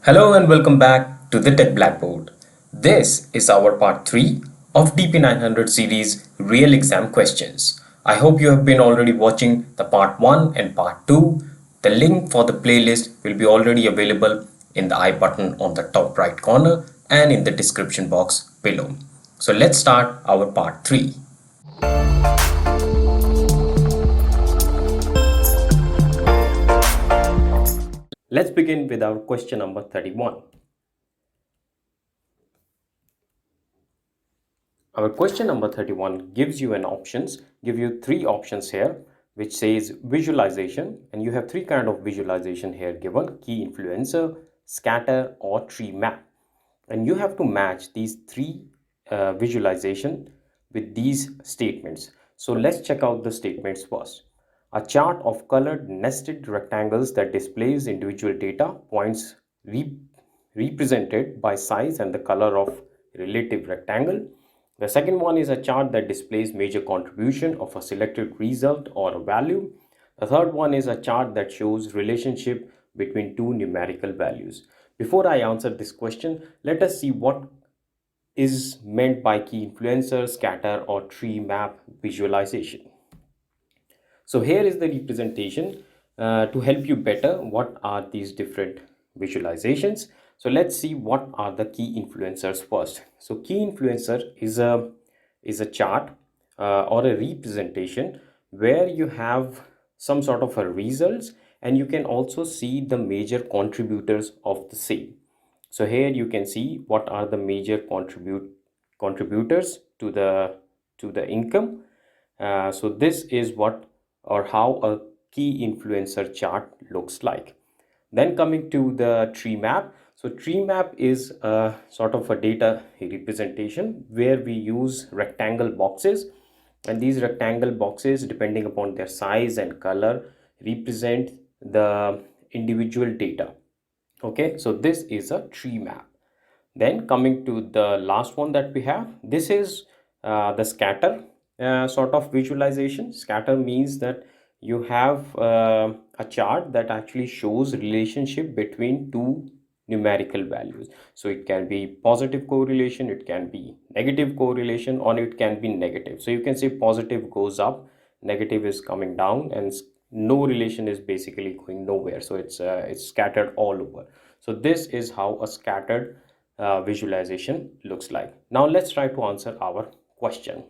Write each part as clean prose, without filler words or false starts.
Hello and welcome back to the Tech Blackboard. This is our part 3 of DP-900 series Real Exam Questions. I hope you have been already watching the part 1 and part 2. The link for the playlist will be already available in the I button on the top right corner and in the description box below. So let's start our part 3. Let's begin with our question number 31. Our question number 31 gives you three options here, which says visualization, and you have three kind of visualization here given: key influencer, scatter, or tree map. And you have to match these three visualization with these statements. So let's check out the statements first. A chart of colored nested rectangles that displays individual data points represented by size and the color of relative rectangle. The second one is a chart that displays major contribution of a selected result or a value. The third one is a chart that shows relationship between two numerical values. Before I answer this question, let us see what is meant by key influencer, scatter, or tree map visualization. So here is the representation to help you better what are these different visualizations. So let's see what are the key influencers first. So key influencer is a chart or a representation where you have some sort of a results, and you can also see the major contributors of the same. So here you can see what are the major contributors to the income. So this is what or how a key influencer chart looks like. Then coming to the tree map. So tree map is a sort of a data representation where we use rectangle boxes, and these rectangle boxes, depending upon their size and color, represent the individual data. Okay, so this is a tree map. Then coming to the last one that we have, this is the scatter sort of visualization. Scatter means that you have a chart that actually shows relationship between two numerical values. So it can be positive correlation, it can be negative correlation, or it can be negative. So you can say positive goes up, negative is coming down, and no relation is basically going nowhere. So it's scattered all over. So this is how a scattered visualization looks like. Now let's try to answer our question.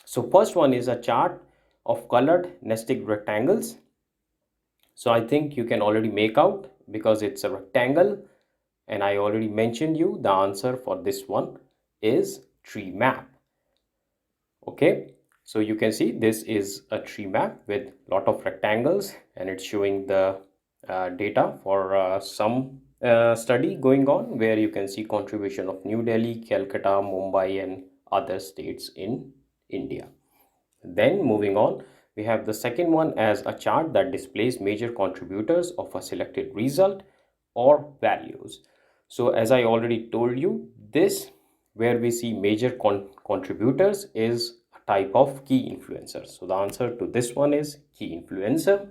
So first one is a chart of colored nested rectangles. So I think you can already make out because it's a rectangle, and I already mentioned you the answer for this one is tree map. Okay, so you can see this is a tree map with lot of rectangles, and it's showing the data for some study going on, where you can see contribution of New Delhi, Calcutta, Mumbai, and other states in India. Then moving on, we have the second one as a chart that displays major contributors of a selected result or values. So as I already told you, this where we see major contributors is a type of key influencer. So the answer to this one is key influencer.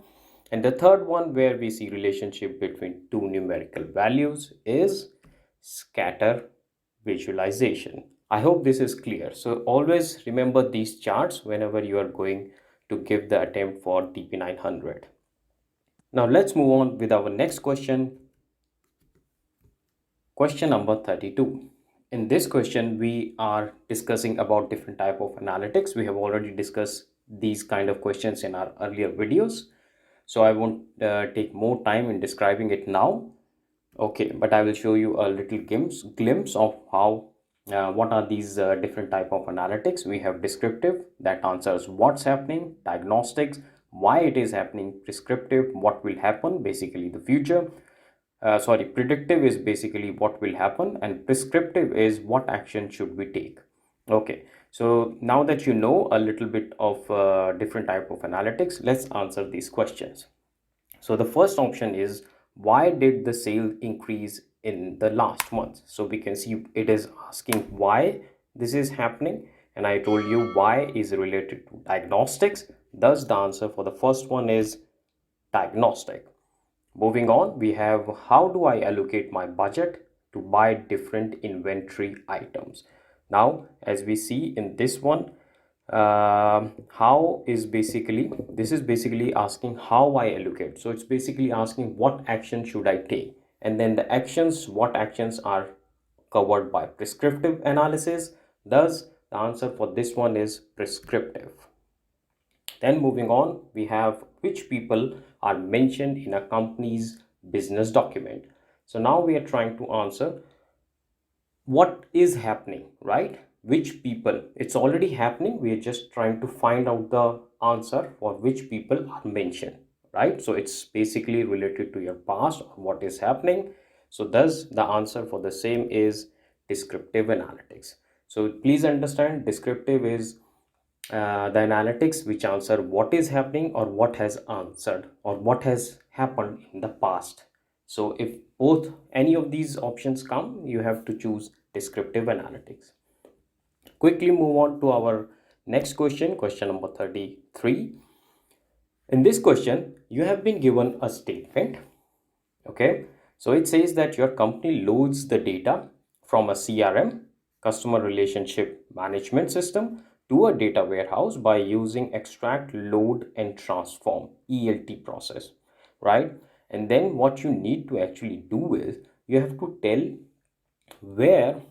And the third one where we see relationship between two numerical values is scatter visualization. I hope this is clear. So always remember these charts whenever you are going to give the attempt for DP-900. Now let's move on with our next question. Question number 32. In this question, we are discussing about different type of analytics. We have already discussed these kind of questions in our earlier videos. So I won't take more time in describing it now. Okay, but I will show you a little glimpse of how what are these different type of analytics. We have descriptive that answers what's happening, diagnostics, why it is happening, prescriptive, what will happen, basically the future. Predictive is basically what will happen, and prescriptive is what action should we take. Okay, so now that you know a little bit of different type of analytics, let's answer these questions. So the first option is, why did the sale increase in the last month? So we can see it is asking why this is happening, and I told you why is related to diagnostics. Thus the answer for the first one is diagnostic. Moving on, we have how do I allocate my budget to buy different inventory items. Now, as we see in this one, how is basically, this is basically asking how I allocate. So it's basically asking what action should I take, and then the actions, what actions are covered by prescriptive analysis. Thus, the answer for this one is prescriptive. Then moving on, we have which people are mentioned in a company's business document. So now we are trying to answer what is happening, right? Which people, it's already happening. We are just trying to find out the answer for which people are mentioned, right? So it's basically related to your past or what is happening. So thus the answer for the same is descriptive analytics. So please understand, descriptive is the analytics which answer what is happening or what has answered or what has happened in the past. So if both any of these options come, you have to choose descriptive analytics. Quickly move on to our next question, question number 33. In this question, you have been given a statement. Okay, so it says that your company loads the data from a CRM, customer relationship management system, to a data warehouse by using extract, load, and transform ELT process, right? And then what you need to actually do is you have to tell where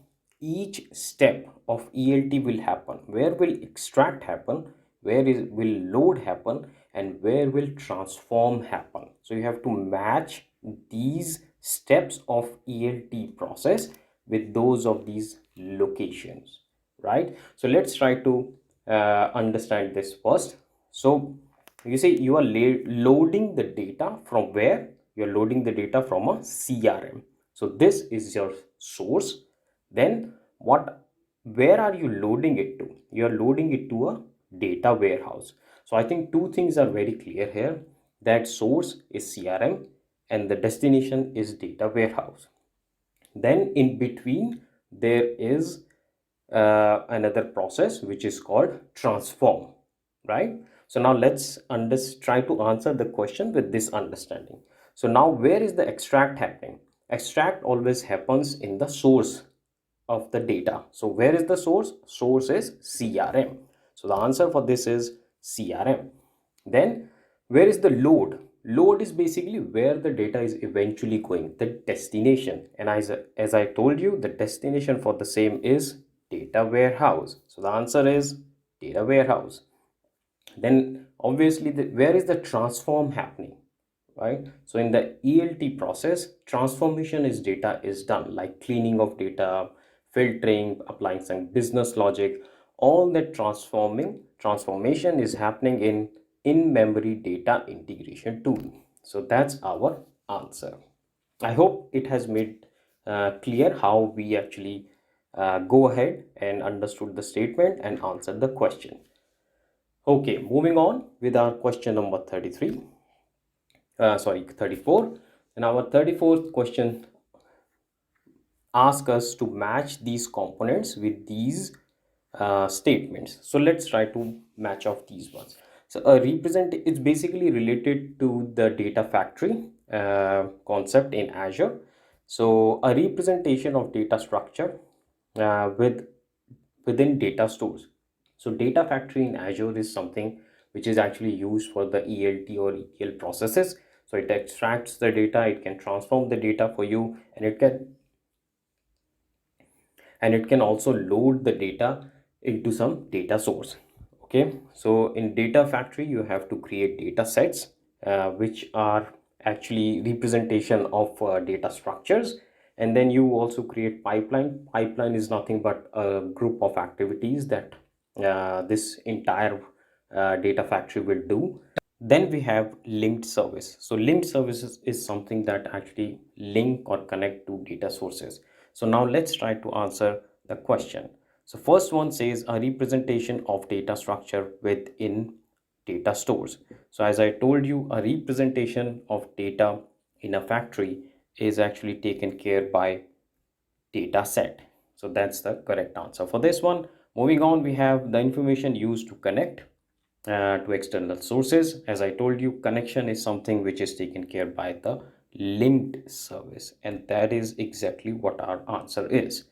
each step of ELT will happen, where will extract happen, will load happen, and where will transform happen. So you have to match these steps of ELT process with those of these locations, right? So let's try to understand this first. So you say you are loading the data from where? You're loading the data from a CRM. So this is your source. Then what, where are you loading it to? You're loading it to a data warehouse. So I think two things are very clear here, that source is CRM and the destination is data warehouse. Then in between there is another process which is called transform, right? So now let's try to answer the question with this understanding. So now where is the extract happening? Extract always happens in the source of the data. So where is the source? Source is CRM. So the answer for this is CRM. Then where is the load? Load is basically where the data is eventually going, the destination. And as I told you, the destination for the same is data warehouse. So the answer is data warehouse. Then obviously where is the transform happening, right? So in the ELT process, transformation is data is done, like cleaning of data, filtering, applying some business logic. All that transformation is happening in in-memory data integration tool. So that's our answer. I hope it has made clear how we actually go ahead and understood the statement and answered the question. Okay, moving on with our question number 33. 34. And our 34th question asks us to match these components with these statements. So let's try to match off these ones. So a represent, it's basically related to the data factory concept in Azure. So a representation of data structure within data stores. So data factory in Azure is something which is actually used for the ELT or ETL processes. So it extracts the data, it can transform the data for you, and it can also load the data into some data source. Okay, so in data factory you have to create data sets which are actually representation of data structures, and then you also create pipeline is nothing but a group of activities that this entire data factory will do. Then we have linked service. So linked services is something that actually link or connect to data sources. So now let's try to answer the question. So first one says a representation of data structure within data stores. So as I told you, a representation of data in a factory is actually taken care by data set. So that's the correct answer for this one. Moving on, we have the information used to connect. to external sources. As I told you, connection is something which is taken care by the linked service, and that is exactly what our answer is.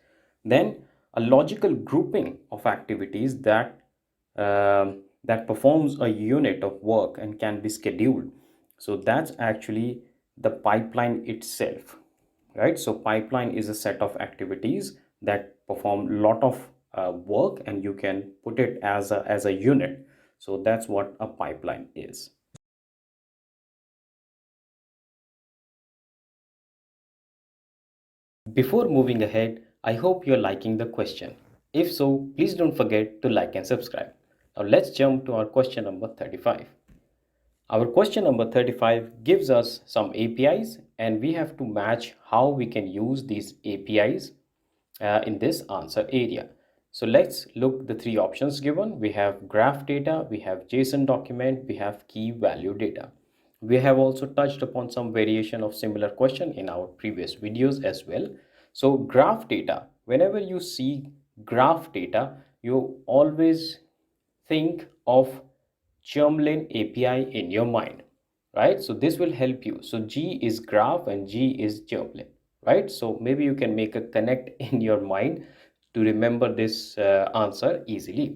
Then a logical grouping of activities that performs a unit of work and can be scheduled. So that's actually the pipeline itself, right? So pipeline is a set of activities that perform a lot of work, and you can put it as a unit. So that's what a pipeline is. Before moving ahead, I hope you're liking the question. If so, please don't forget to like and subscribe. Now let's jump to our question number 35. Our question number 35 gives us some APIs, and we have to match how we can use these APIs in this answer area. So let's look the three options given. We have graph data, we have JSON document, we have key value data. We have also touched upon some variation of similar question in our previous videos as well. So graph data, whenever you see graph data, you always think of Germlin API in your mind, right? So this will help you. So G is graph and G is Germlin, right? So maybe you can make a connect in your mind to remember this answer easily.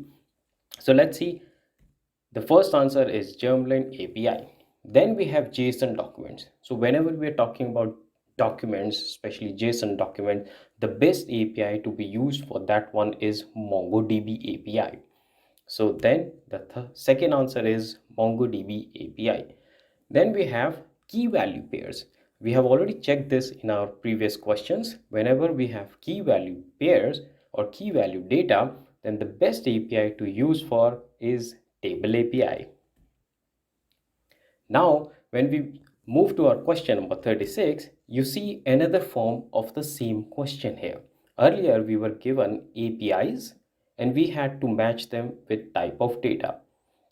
So let's see. The first answer is Germline API. Then we have JSON documents. So whenever we are talking about documents, especially JSON document, the best API to be used for that one is MongoDB API. So then the second answer is MongoDB API. Then we have key value pairs. We have already checked this in our previous questions. Whenever we have key value pairs or key value data, then the best API to use for is Table API. Now, when we move to our question number 36, you see another form of the same question here. Earlier, we were given APIs and we had to match them with type of data.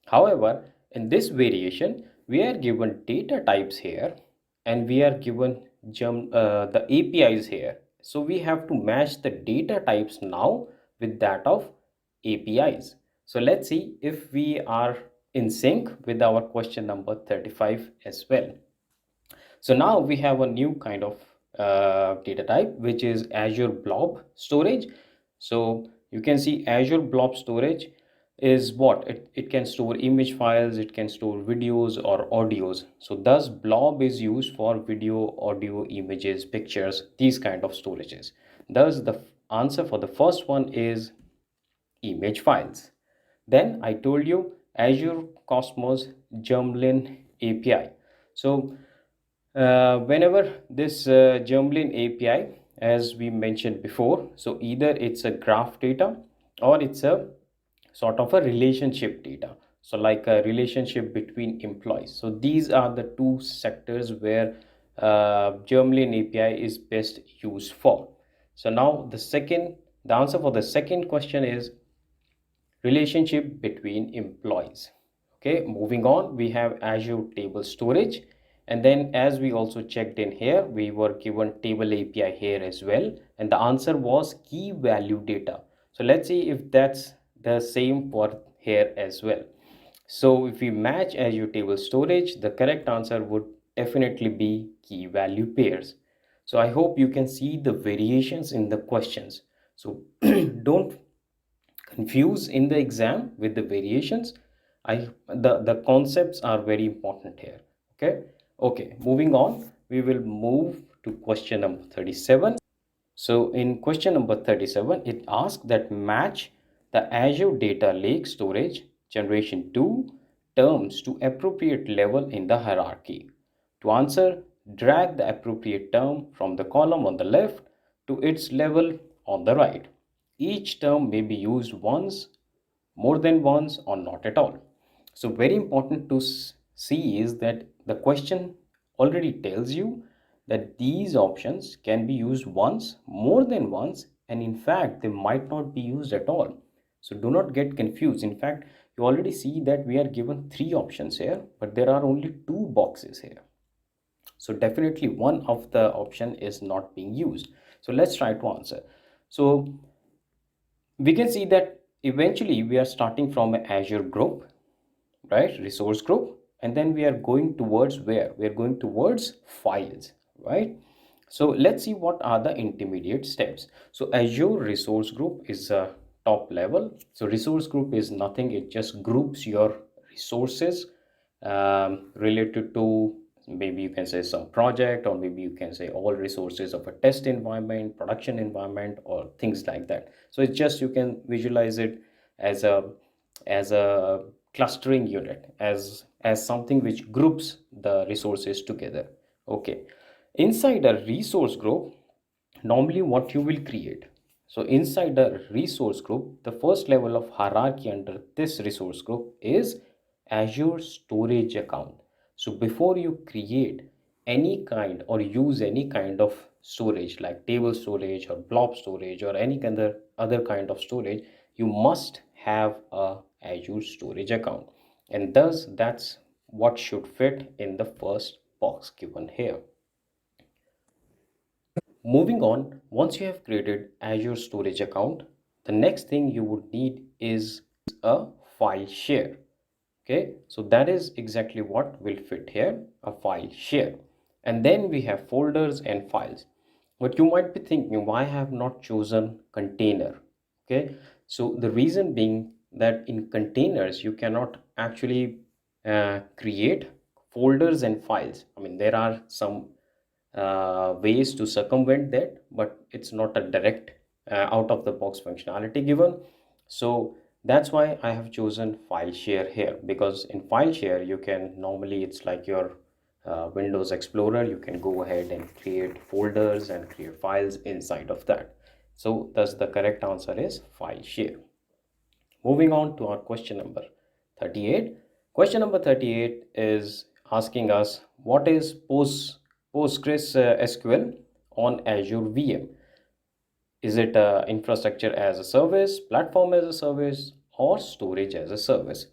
However, in this variation, we are given data types here and we are given the APIs here. So we have to match the data types now with that of APIs. So let's see if we are in sync with our question number 35 as well. So now we have a new kind of data type, which is Azure Blob Storage. So you can see Azure Blob Storage is what? It can store image files, it can store videos or audios. So thus Blob is used for video, audio, images, pictures, these kind of storages. Thus the answer for the first one is image files. Then I told you Azure Cosmos Germlin API. So whenever this Germlin API, as we mentioned before, so either it's a graph data or it's a sort of a relationship data. So like a relationship between employees. So these are the two sectors where Germlin API is best used for. So now the answer for the second question is relationship between employees. Okay, moving on, we have Azure Table Storage, and then as we also checked in here, we were given Table API here as well, and the answer was key value data. So let's see if that's the same for here as well. So if we match Azure Table Storage, the correct answer would definitely be key value pairs. So I hope you can see the variations in the questions. So don't confuse in the exam with the variations. The concepts are very important here. Okay, moving on, we will move to question number 37. So in question number 37, it asks that match the Azure Data Lake Storage Generation 2 terms to appropriate level in the hierarchy. To answer, drag the appropriate term from the column on the left to its level on the right. Each term may be used once, more than once, or not at all. So very important to see is that the question already tells you that these options can be used once, more than once, and in fact they might not be used at all. So do not get confused. In fact, you already see that we are given three options here, but there are only two boxes here. So definitely one of the option is not being used. So let's try to answer. So we can see that eventually we are starting from an Azure group. right? Resource group. And then we are going towards where? We are going towards files, right? So let's see what are the intermediate steps. So Azure resource group is a top level. So resource group is nothing, it just groups your resources related to, maybe you can say some project, or maybe you can say all resources of a test environment, production environment, or things like that. So it's just, you can visualize it as a clustering unit, as something which groups the resources together. Okay, inside a resource group, normally what you will create, so inside the resource group, the first level of hierarchy under this resource group is Azure storage account. So before you create any kind or use any kind of storage like table storage or blob storage or any other kind of storage, you must have a Azure storage account, and thus that's what should fit in the first box given here. Moving on, once you have created Azure storage account, the next thing you would need is a file share. Okay, so that is exactly what will fit here, a file share. And then we have folders and files. But you might be thinking, why I have not chosen container? Okay, so the reason being that in containers you cannot actually create folders and files. I mean, there are some ways to circumvent that, but it's not a direct out of the box functionality given. So that's why I have chosen file share here, because in file share you can, normally it's like your Windows Explorer, you can go ahead and create folders and create files inside of that. So thus the correct answer is file share. Moving on to our question number 38. Question number 38 is asking us, what is Postgres SQL on Azure VM? Is it infrastructure as a service, platform as a service, or storage as a service?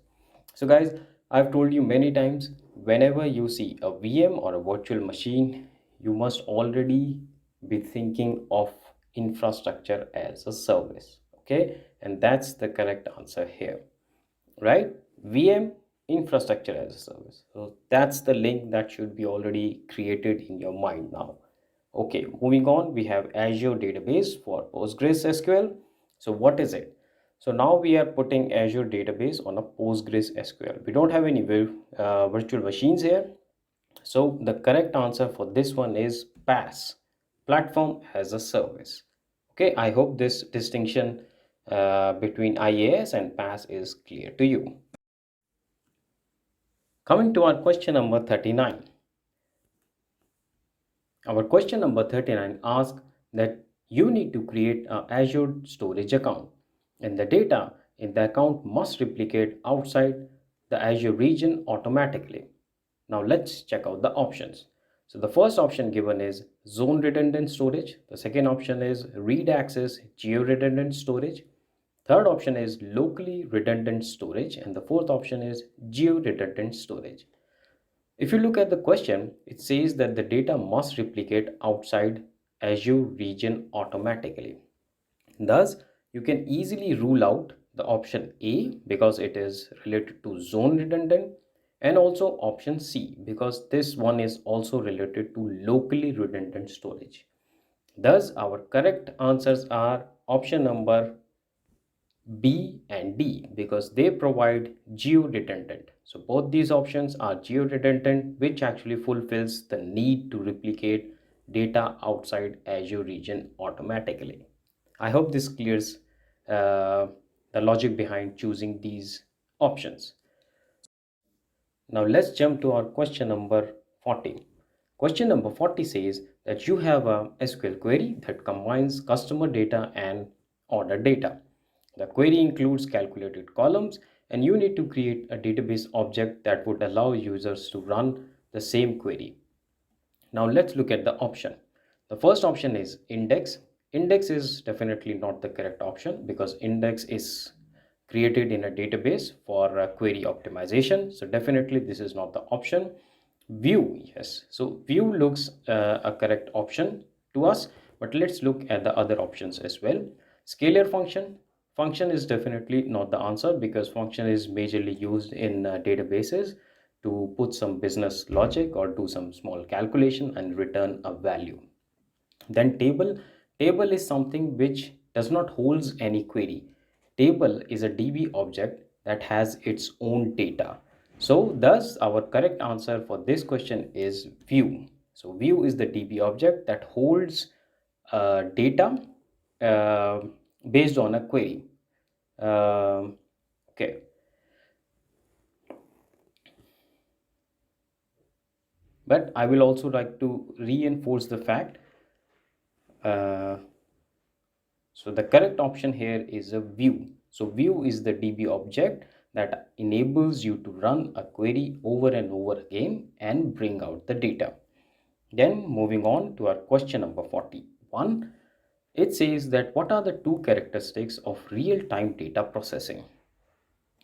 So guys, I've told you many times, whenever you see a VM or a virtual machine, you must already be thinking of infrastructure as a service. Okay, and that's the correct answer here, right? VM, infrastructure as a service. So that's the link that should be already created in your mind now. Okay, moving on, we have Azure database for Postgres SQL. So what is it? So now we are putting Azure database on a Postgres SQL. We don't have any virtual machines here. So the correct answer for this one is PaaS, platform as a service. Okay, I hope this distinction between IaaS and PaaS is clear to you. Coming to our question number 39. Our question number 39 asks that you need to create an Azure storage account, and the data in the account must replicate outside the Azure region automatically. Now let's check out the options. So the first option given is zone redundant storage. The second option is read access geo redundant storage. Third option is locally redundant storage, and the fourth option is geo redundant storage. If you look at the question, it says that the data must replicate outside Azure region automatically. Thus, you can easily rule out the option A because it is related to zone redundant, and also option C because this one is also related to locally redundant storage. Thus, our correct answers are option number B and D because they provide geo-redundant. So both these options are geo-redundant, which actually fulfills the need to replicate data outside Azure region automatically. I hope this clears the logic behind choosing these options. Now let's jump to our question number 40. Question number 40 says that you have a SQL query that combines customer data and order data. The query includes calculated columns, and you need to create a database object that would allow users to run the same query. Now let's look at the option. The first option is index. Index is definitely not the correct option because index is created in a database for query optimization. So definitely this is not the option. View, yes. So view looks a correct option to us, but let's look at the other options as well. Scalar function, Function is definitely not the answer because function is majorly used in databases to put some business logic or do some small calculation and return a value. Then table is something which does not holds any query. Table is a DB object that has its own data. So thus our correct answer for this question is view. So view is the DB object that holds data uh, based on a query. Okay. But I will also like to reinforce the fact. Uh, so the correct option here is a view. So view is the DB object that enables you to run a query over and over again and bring out the data. Then moving on to our question number 41, it says that what are the two characteristics of real-time data processing?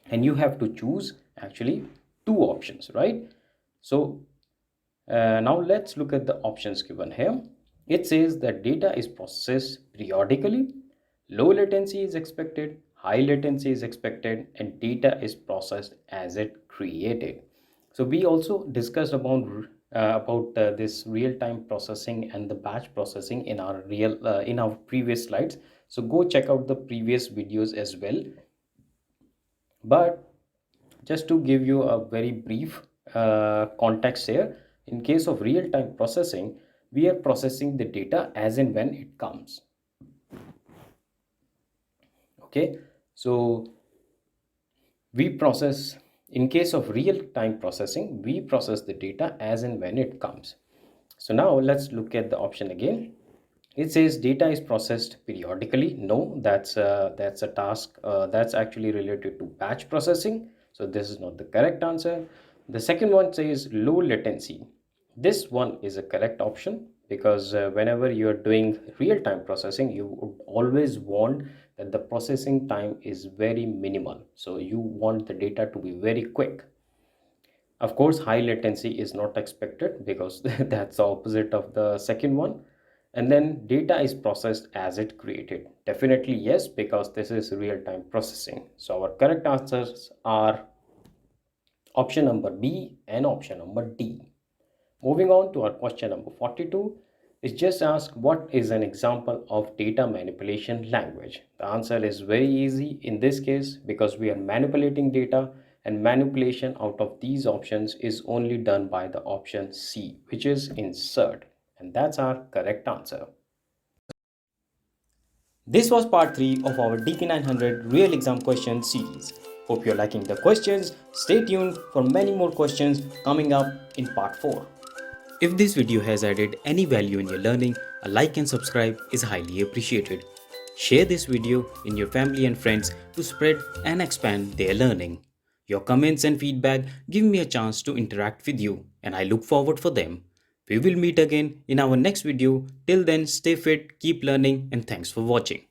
And you have to choose actually two options, right? So now let's look at the options given here. It says that data is processed periodically, low latency is expected, high latency is expected, and data is processed as it created. So we also discussed about this real-time processing and the batch processing in our in our previous slides. So go check out the previous videos as well. But just to give you a very brief context here, in case of real-time processing, we are processing the data as and when it comes. Okay, so we process, in case of real-time processing, we process the data as and when it comes. So now let's look at the option again. It says data is processed periodically. No, that's a task that's actually related to batch processing. So this is not the correct answer. The second one says low latency. This one is a correct option because whenever you are doing real-time processing, you would always want that the processing time is very minimal. So you want the data to be very quick. Of course, high latency is not expected because that's the opposite of the second one. And then data is processed as it created. Definitely yes, because this is real-time processing. So our correct answers are option number B and option number D. Moving on to our question number 42, is just ask what is an example of data manipulation language. The answer is very easy in this case because we are manipulating data, and manipulation out of these options is only done by the option C, which is insert, and that's our correct answer. This was part 3 of our DP-900 real exam question series. Hope you're liking the questions. Stay tuned for many more questions coming up in part 4. If this video has added any value in your learning, a like and subscribe is highly appreciated. Share this video in your family and friends to spread and expand their learning. Your comments and feedback give me a chance to interact with you, and I look forward for them. We will meet again in our next video. Till then, stay fit, keep learning, and thanks for watching.